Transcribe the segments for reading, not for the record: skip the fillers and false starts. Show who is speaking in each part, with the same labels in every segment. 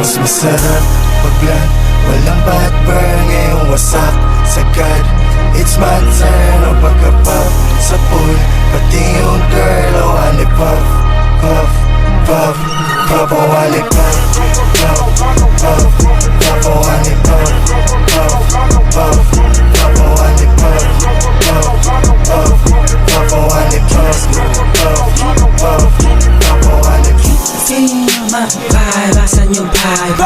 Speaker 1: Mas masarap pag-vlog, walang bad burn, ngayong wasak sagad. It's my turn, o pagka-pop sa pool, pati yung girl, o wali puff, puff, puff, puff, o wali puff, puff, puff, puff, o wali puff, puff, puff, puff, o wali puff, puff, puff, puff, o wali puff, puff, puff, puff, o wali puff.
Speaker 2: Feel my vibe, asan yung vibe?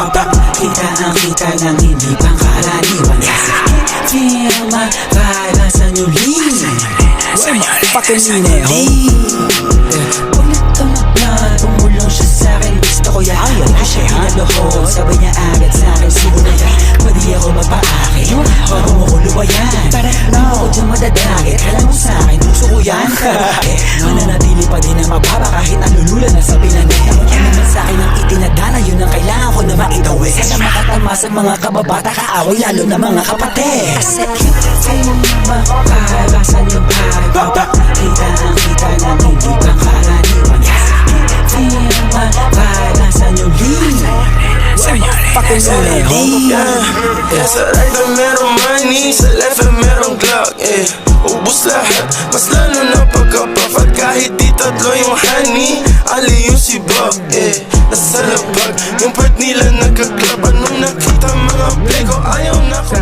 Speaker 2: Kita ang kita ng hindi pangkaraniwan. Feel my vibe, asan yung lean? Fucking Mineho. Ulit ka magmahal, tumulong siya sa'kin. Gusto ko yan, hindi siya pinalohod. Sabay niya agad sa'kin, siguro yan. Pwede ako magpa-akin, bago mo ko luwayan. Hindi ako dyan madadagit, alam mo sa'kin, gusto ko yan. Mananatili pa din na mababa kahit nalulula na sa pinanay. Yan naman sa'kin ang itinadana, yun ang kailangan ko na maitawid. Sana makatama sa mga kababata, kaaway lalo na mga kapatid. Kasi feel my vibe, asan yung vibe? Kita ang kita ng hindi pangkaraniwan. Feel my vibe, asan yung lean? Fucking Mineho.
Speaker 3: Sa right na merong money, sa left na merong Glock, ubus lahat, mas lalo na pagka-puff. At kahit di tatlo yung honey, ali yung si Bob, nasa labag. Yung part nila nagka-club, anong nakita mga play ko, ayaw na ko.